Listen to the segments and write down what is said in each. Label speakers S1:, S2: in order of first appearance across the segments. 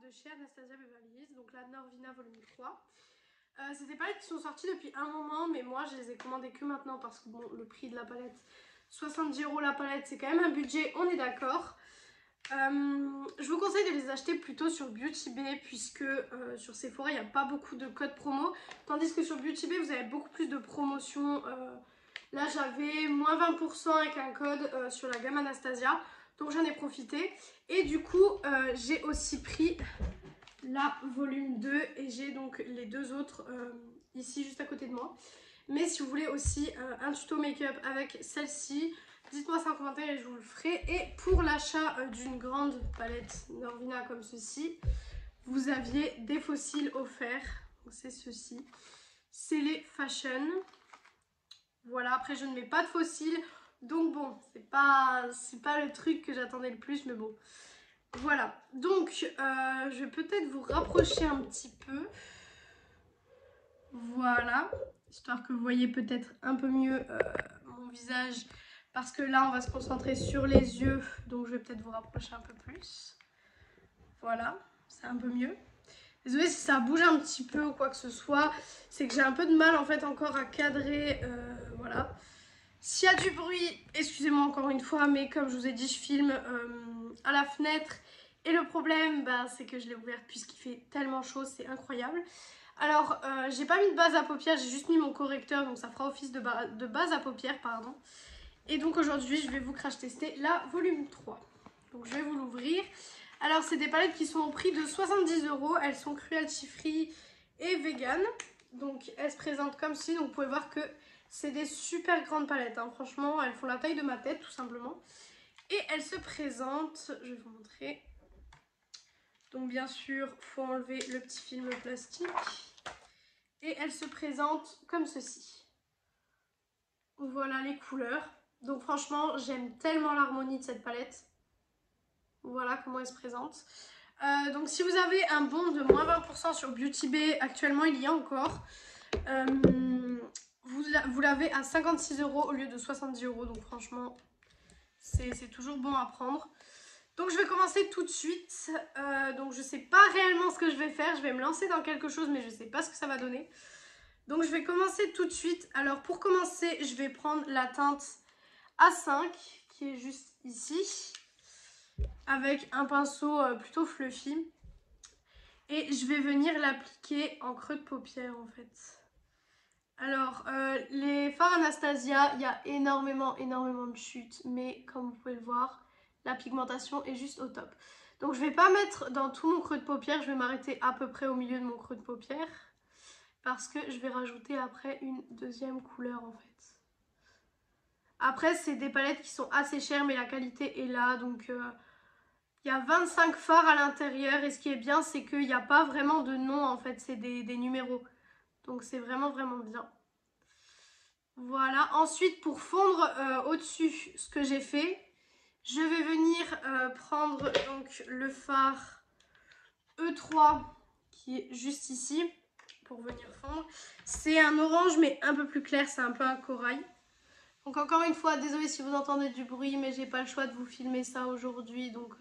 S1: de chez Anastasia Beverly Hills, donc la Norvina volume 3. C'est des palettes qui sont sorties depuis un moment, mais moi je les ai commandées que maintenant parce que bon, le prix de la palette, 70 € la palette, c'est quand même un budget, on est d'accord. Je vous conseille de les acheter plutôt sur Beauty Bay puisque sur Sephora il n'y a pas beaucoup de codes promo, tandis que sur Beauty Bay vous avez beaucoup plus de promotions. Là j'avais moins 20% avec un code sur la gamme Anastasia, donc j'en ai profité. Et du coup j'ai aussi pris la volume 2 et j'ai donc les deux autres ici juste à côté de moi. Mais si vous voulez aussi un tuto make-up avec celle-ci, dites-moi ça en commentaire et je vous le ferai. Et pour l'achat d'une grande palette Norvina comme ceci, vous aviez des fossiles offerts. C'est ceci. C'est les Fashion. Voilà, après je ne mets pas de fossiles. Donc bon, c'est pas le truc que j'attendais le plus, mais bon. Voilà, donc je vais peut-être vous rapprocher un petit peu. Voilà, histoire que vous voyez peut-être un peu mieux mon visage. Parce que là, on va se concentrer sur les yeux. Donc je vais peut-être vous rapprocher un peu plus. Voilà, c'est un peu mieux. Désolée si ça bouge un petit peu ou quoi que ce soit. C'est que j'ai un peu de mal en fait encore à cadrer. Voilà. S'il y a du bruit, excusez-moi encore une fois, mais comme je vous ai dit, je filme à la fenêtre. Et le problème, bah, c'est que je l'ai ouverte puisqu'il fait tellement chaud, c'est incroyable. Alors, j'ai pas mis de base à paupières, j'ai juste mis mon correcteur, donc ça fera office de base à paupières, pardon. Et donc aujourd'hui, je vais vous crash tester la volume 3. Donc je vais vous l'ouvrir. Alors, c'est des palettes qui sont au prix de 70 €. Elles sont cruelty free et vegan. Donc, elles se présentent comme ci. Donc, vous pouvez voir que c'est des super grandes palettes. Hein. Franchement, elles font la taille de ma tête, tout simplement. Et elles se présentent, je vais vous montrer. Donc, bien sûr, il faut enlever le petit film plastique. Et elles se présentent comme ceci. Voilà les couleurs. Donc, franchement, j'aime tellement l'harmonie de cette palette. Voilà comment elle se présente. Donc si vous avez un bon de moins 20% sur Beauty Bay, actuellement il y a encore. Vous l'avez à 56 € au lieu de 70 €. Donc franchement, c'est toujours bon à prendre. Donc je vais commencer tout de suite. Donc je sais pas réellement ce que je vais faire. Je vais me lancer dans quelque chose mais je sais pas ce que ça va donner. Donc je vais commencer tout de suite. Alors pour commencer, je vais prendre la teinte A5 qui est juste ici. Avec un pinceau plutôt fluffy. Et je vais venir l'appliquer en creux de paupière en fait. Alors, les fards Anastasia, il y a énormément de chutes. Mais comme vous pouvez le voir, la pigmentation est juste au top. Donc je ne vais pas mettre dans tout mon creux de paupière. Je vais m'arrêter à peu près au milieu de mon creux de paupière. Parce que je vais rajouter après une deuxième couleur en fait. Après, c'est des palettes qui sont assez chères, mais la qualité est là. Donc... il y a 25 fards à l'intérieur et ce qui est bien, c'est qu'il n'y a pas vraiment de nom en fait, c'est des numéros. Donc c'est vraiment bien. Voilà, ensuite pour fondre au-dessus ce que j'ai fait, je vais venir prendre donc le fard E3 qui est juste ici pour venir fondre. C'est un orange mais un peu plus clair, c'est un peu un corail. Donc encore une fois, désolée si vous entendez du bruit, mais j'ai pas le choix de vous filmer ça aujourd'hui, donc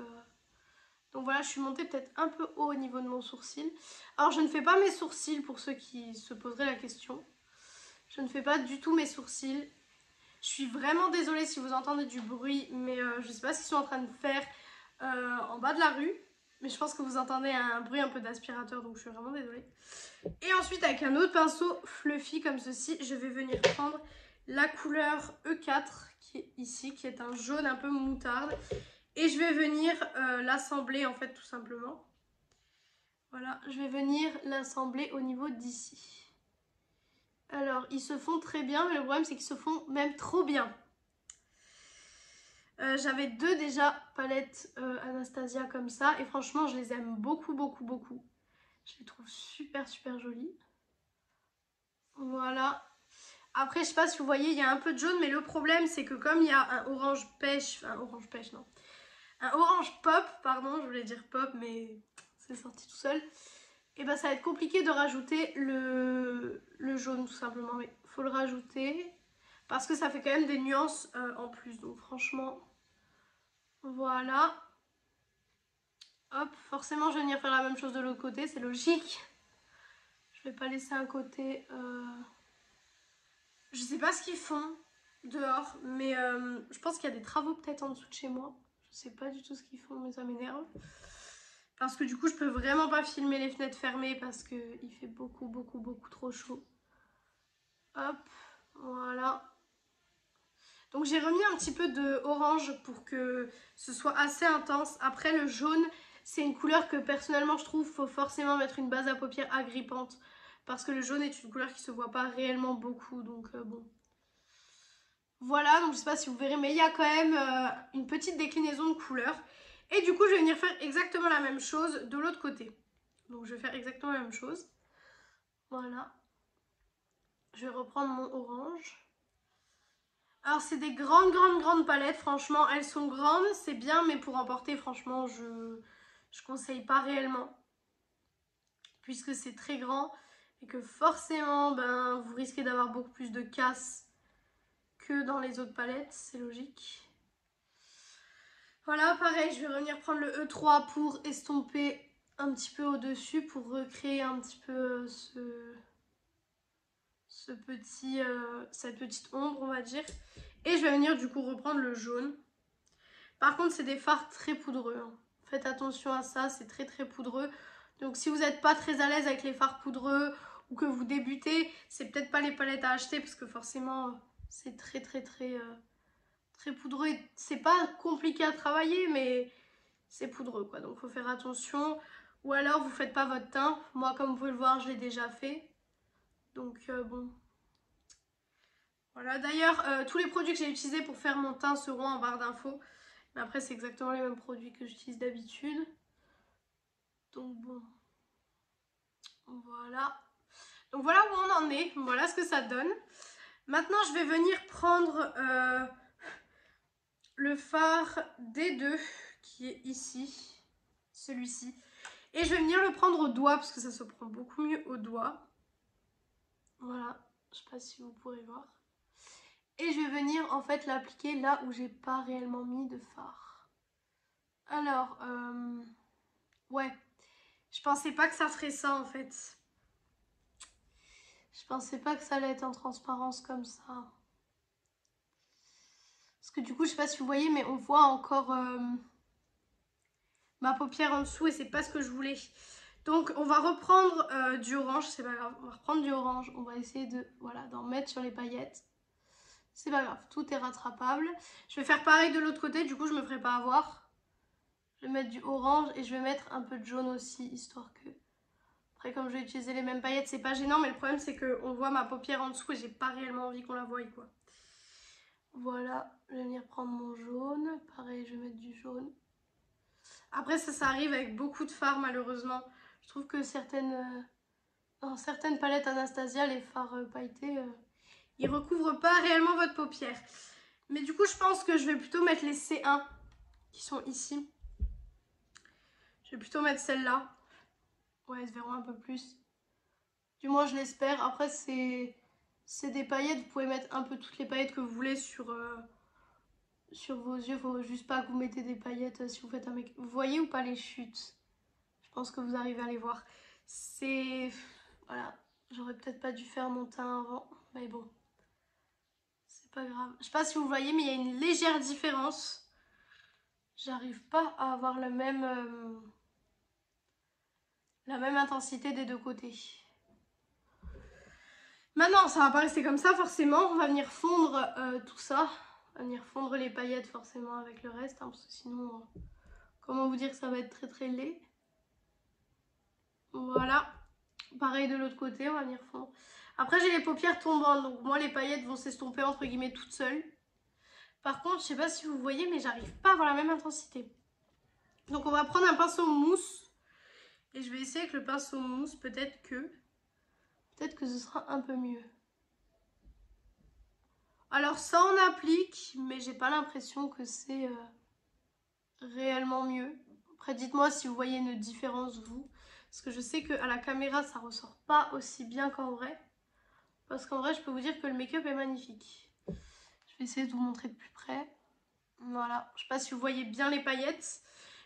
S1: voilà, je suis montée peut-être un peu haut au niveau de mon sourcil. Alors je ne fais pas mes sourcils pour ceux qui se poseraient la question. Je ne fais pas du tout mes sourcils. Je suis vraiment désolée si vous entendez du bruit, mais je ne sais pas ce qu'ils sont en train de faire en bas de la rue. Mais je pense que vous entendez un bruit un peu d'aspirateur, donc je suis vraiment désolée. Et ensuite avec un autre pinceau fluffy comme ceci, je vais venir prendre la couleur E4 qui est ici, qui est un jaune un peu moutarde. Et je vais venir l'assembler en fait tout simplement. Voilà, je vais venir l'assembler au niveau d'ici. Alors, ils se font très bien, mais le problème c'est qu'ils se font même trop bien. J'avais deux déjà palettes Anastasia comme ça. Et franchement, je les aime beaucoup. Je les trouve super jolies. Voilà. Après, je sais pas si vous voyez, il y a un peu de jaune, mais le problème c'est que comme il y a un orange pêche, enfin orange pêche non, un orange pop, pardon, je voulais dire pop, mais c'est sorti tout seul. Et ben ça va être compliqué de rajouter le jaune tout simplement, mais il faut le rajouter parce que ça fait quand même des nuances en plus. Donc franchement, voilà. Hop, forcément je vais venir faire la même chose de l'autre côté, c'est logique. Je vais pas laisser un côté... Je sais pas ce qu'ils font dehors, mais je pense qu'il y a des travaux peut-être en dessous de chez moi. Je sais pas du tout ce qu'ils font, mais ça m'énerve. Parce que du coup, je peux vraiment pas filmer les fenêtres fermées parce qu'il fait beaucoup trop chaud. Hop, voilà. Donc j'ai remis un petit peu de orange pour que ce soit assez intense. Après, le jaune, c'est une couleur que personnellement je trouve faut forcément mettre une base à paupières agrippante. Parce que le jaune est une couleur qui se voit pas réellement beaucoup, donc bon. Voilà, donc je sais pas si vous verrez, mais il y a quand même une petite déclinaison de couleurs. Et du coup, je vais venir faire exactement la même chose de l'autre côté. Donc je vais faire exactement la même chose. Voilà. Je vais reprendre mon orange. Alors c'est des grandes palettes, franchement. Elles sont grandes, c'est bien, mais pour emporter, franchement, je conseille pas réellement. Puisque c'est très grand et que forcément, ben, vous risquez d'avoir beaucoup plus de casse que dans les autres palettes, c'est logique. Voilà, pareil, je vais revenir prendre le E3 pour estomper un petit peu au-dessus, pour recréer un petit peu cette petite ombre, on va dire. Et je vais venir du coup reprendre le jaune. Par contre, c'est des fards très poudreux. Hein. Faites attention à ça, c'est très poudreux. Donc si vous n'êtes pas très à l'aise avec les fards poudreux ou que vous débutez, c'est peut-être pas les palettes à acheter parce que forcément, c'est très poudreux. C'est pas compliqué à travailler, mais c'est poudreux quoi. Donc faut faire attention. Ou alors vous faites pas votre teint. Moi, comme vous pouvez le voir, je l'ai déjà fait. Donc bon. Voilà, d'ailleurs, tous les produits que j'ai utilisés pour faire mon teint seront en barre d'infos. Mais après, c'est exactement les mêmes produits que j'utilise d'habitude. Donc bon. Voilà. Donc voilà où on en est. Voilà ce que ça donne. Maintenant, je vais venir prendre le fard D2 qui est ici. Celui-ci. Et je vais venir le prendre au doigt parce que ça se prend beaucoup mieux au doigt. Voilà. Je sais pas si vous pourrez voir. Et je vais venir en fait l'appliquer là où j'ai pas réellement mis de fard. Alors, ouais. Je pensais pas que ça ferait ça en fait. Je pensais pas que ça allait être en transparence comme ça. Parce que du coup, je sais pas si vous voyez, mais on voit encore ma paupière en dessous et c'est pas ce que je voulais. Donc on va reprendre du orange, c'est pas grave. On va reprendre du orange, on va essayer de, voilà, d'en mettre sur les paillettes. C'est pas grave, tout est rattrapable. Je vais faire pareil de l'autre côté, du coup je me ferai pas avoir. Je vais mettre du orange et je vais mettre un peu de jaune aussi, histoire que... Après comme je vais utiliser les mêmes paillettes, c'est pas gênant, mais le problème c'est qu'on voit ma paupière en dessous et j'ai pas réellement envie qu'on la voie quoi. Voilà, je vais venir prendre mon jaune. Pareil, je vais mettre du jaune. Après ça arrive avec beaucoup de fards malheureusement. Je trouve que dans certaines palettes Anastasia, les fards pailletés, ils recouvrent pas réellement votre paupière. Mais du coup, je pense que je vais plutôt mettre les C1 qui sont ici. Je vais plutôt mettre celles-là. Ouais, elles se verront un peu plus. Du moins, je l'espère. Après, c'est des paillettes. Vous pouvez mettre un peu toutes les paillettes que vous voulez sur vos yeux. Faut juste pas que vous mettez des paillettes si vous faites un make-up. Vous voyez ou pas les chutes? Je pense que vous arrivez à les voir. C'est... Voilà. J'aurais peut-être pas dû faire mon teint avant. Mais bon. C'est pas grave. Je sais pas si vous voyez, mais il y a une légère différence. J'arrive pas à avoir la même intensité des deux côtés. Maintenant, ça va pas rester comme ça forcément. On va venir fondre tout ça. On va venir fondre les paillettes forcément avec le reste. Hein, parce que sinon, comment vous dire que ça va être très laid. Voilà. Pareil de l'autre côté, on va venir fondre. Après, j'ai les paupières tombantes. Donc moi, les paillettes vont s'estomper entre guillemets toutes seules. Par contre, je sais pas si vous voyez, mais j'arrive pas à avoir la même intensité. Donc on va prendre un pinceau mousse. Et je vais essayer avec le pinceau mousse, peut-être que ce sera un peu mieux. Alors ça on applique, mais j'ai pas l'impression que c'est réellement mieux. Après dites-moi si vous voyez une différence vous. Parce que je sais qu'à la caméra ça ressort pas aussi bien qu'en vrai. Parce qu'en vrai je peux vous dire que le make-up est magnifique. Je vais essayer de vous montrer de plus près. Voilà, je sais pas si vous voyez bien les paillettes.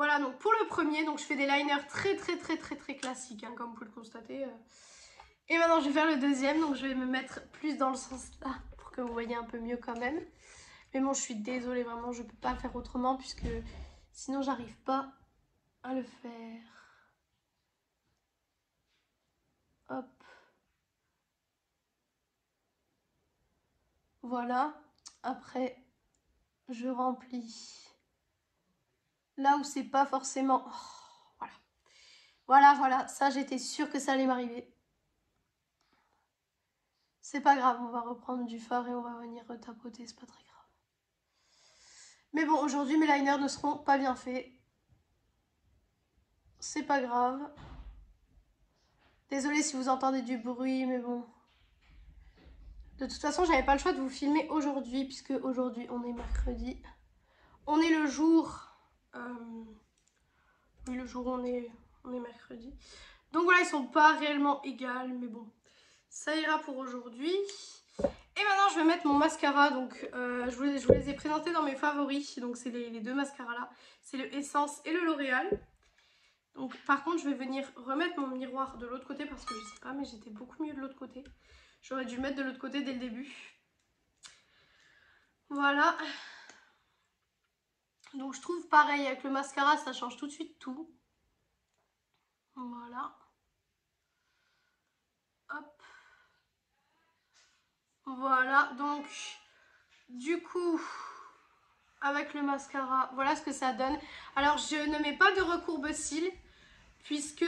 S1: Voilà, donc pour le premier, donc je fais des liners très classiques, hein, comme vous pouvez le constater. Et maintenant je vais faire le deuxième, donc je vais me mettre plus dans le sens là, pour que vous voyez un peu mieux quand même. Mais bon, je suis désolée, vraiment, je peux pas le faire autrement, puisque sinon j'arrive pas à le faire. Hop. Voilà. Après, je remplis là où c'est pas forcément... Oh, voilà. Voilà, ça j'étais sûre que ça allait m'arriver. C'est pas grave, on va reprendre du fard et on va venir retapoter, c'est pas très grave. Mais bon, aujourd'hui mes liners ne seront pas bien faits. C'est pas grave. Désolée si vous entendez du bruit, mais bon. De toute façon, j'avais pas le choix de vous filmer aujourd'hui, puisque aujourd'hui on est mercredi. On est le jour... oui, le jour où on est mercredi. Donc voilà, ils sont pas réellement égales, mais bon. Ça ira pour aujourd'hui. Et maintenant, je vais mettre mon mascara. Donc, je vous les ai présentés dans mes favoris. Donc, c'est les deux mascaras là. C'est le Essence et le L'Oréal. Donc, par contre, je vais venir remettre mon miroir de l'autre côté parce que je sais pas, mais j'étais beaucoup mieux de l'autre côté. J'aurais dû le mettre de l'autre côté dès le début. Voilà. Donc, je trouve pareil avec le mascara, ça change tout de suite tout. Voilà. Hop. Voilà, donc du coup, avec le mascara, voilà ce que ça donne. Alors, je ne mets pas de recourbe-cils, puisque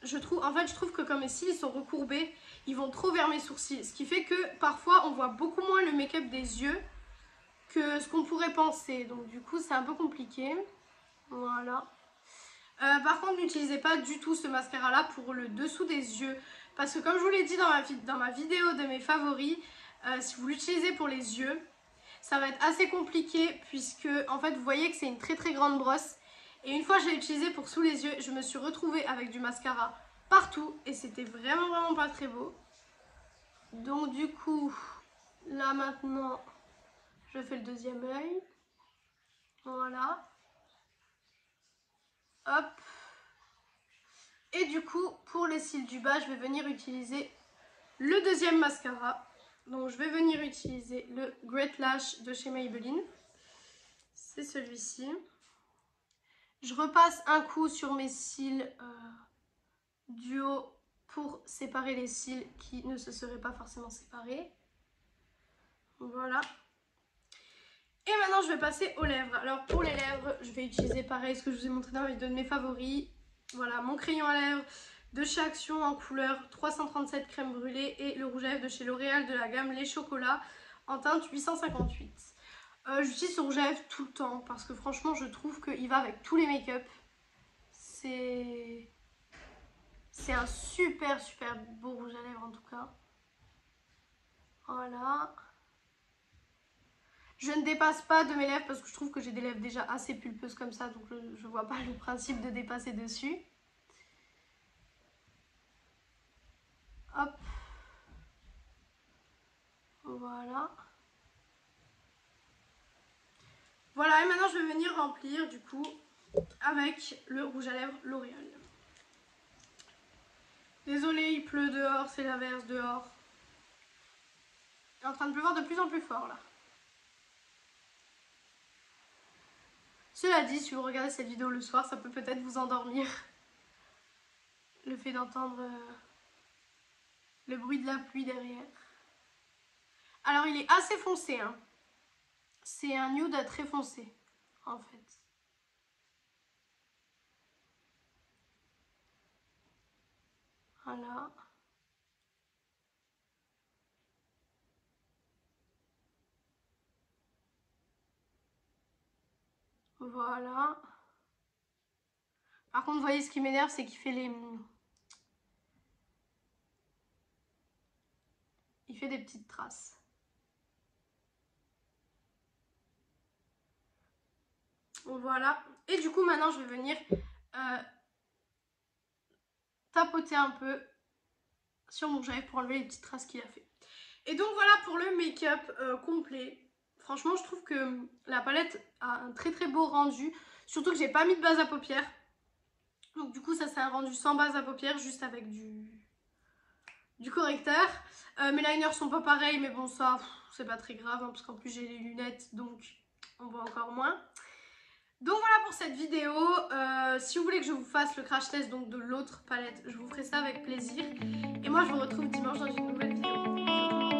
S1: je trouve que comme mes cils sont recourbés, ils vont trop vers mes sourcils. Ce qui fait que parfois, on voit beaucoup moins le make-up des yeux que ce qu'on pourrait penser. Donc du coup, c'est un peu compliqué. Voilà. Par contre, n'utilisez pas du tout ce mascara-là pour le dessous des yeux. Parce que comme je vous l'ai dit dans ma vidéo de mes favoris, si vous l'utilisez pour les yeux, ça va être assez compliqué puisque en fait vous voyez que c'est une très grande brosse. Et une fois que je l'ai utilisé pour sous les yeux, je me suis retrouvée avec du mascara partout et c'était vraiment pas très beau. Donc du coup, là maintenant, je fais le deuxième œil. Voilà. Hop. Et du coup, pour les cils du bas, je vais venir utiliser le deuxième mascara. Donc, je vais venir utiliser le Great Lash de chez Maybelline. C'est celui-ci. Je repasse un coup sur mes cils du haut pour séparer les cils qui ne se seraient pas forcément séparés. Voilà. Et maintenant, je vais passer aux lèvres. Alors, pour les lèvres, je vais utiliser pareil ce que je vous ai montré dans la vidéo de mes favoris. Voilà, mon crayon à lèvres de chez Action en couleur 337 crème brûlée et le rouge à lèvres de chez L'Oréal de la gamme Les Chocolats en teinte 858. J'utilise ce rouge à lèvres tout le temps parce que franchement je trouve qu'il va avec tous les make-up. C'est un super beau rouge à lèvres en tout cas. Voilà. Je ne dépasse pas de mes lèvres parce que je trouve que j'ai des lèvres déjà assez pulpeuses comme ça, donc je vois pas le principe de dépasser dessus. Hop. Voilà. Voilà, et maintenant je vais venir remplir du coup avec le rouge à lèvres L'Oréal. Désolée, il pleut dehors, c'est l'averse dehors. Il est en train de pleuvoir de plus en plus fort là. Cela dit, si vous regardez cette vidéo le soir, ça peut peut-être vous endormir. Le fait d'entendre le bruit de la pluie derrière. Alors il est assez foncé, hein. C'est un nude très foncé, en fait. Voilà. Voilà. Par contre, vous voyez, ce qui m'énerve, c'est qu'il fait les... Il fait des petites traces. Voilà. Et du coup, maintenant, je vais venir tapoter un peu sur mon rouge à lèvres pour enlever les petites traces qu'il a fait. Et donc, voilà pour le make-up complet. Franchement, je trouve que la palette a un très beau rendu. Surtout que j'ai pas mis de base à paupières. Donc du coup, ça c'est un rendu sans base à paupières, juste avec du correcteur. Mes liners sont pas pareils, mais bon, ça, c'est pas très grave, hein, parce qu'en plus j'ai les lunettes, donc on voit encore moins. Donc voilà pour cette vidéo. Si vous voulez que je vous fasse le crash test donc de l'autre palette, je vous ferai ça avec plaisir. Et moi, je vous retrouve dimanche dans une nouvelle vidéo.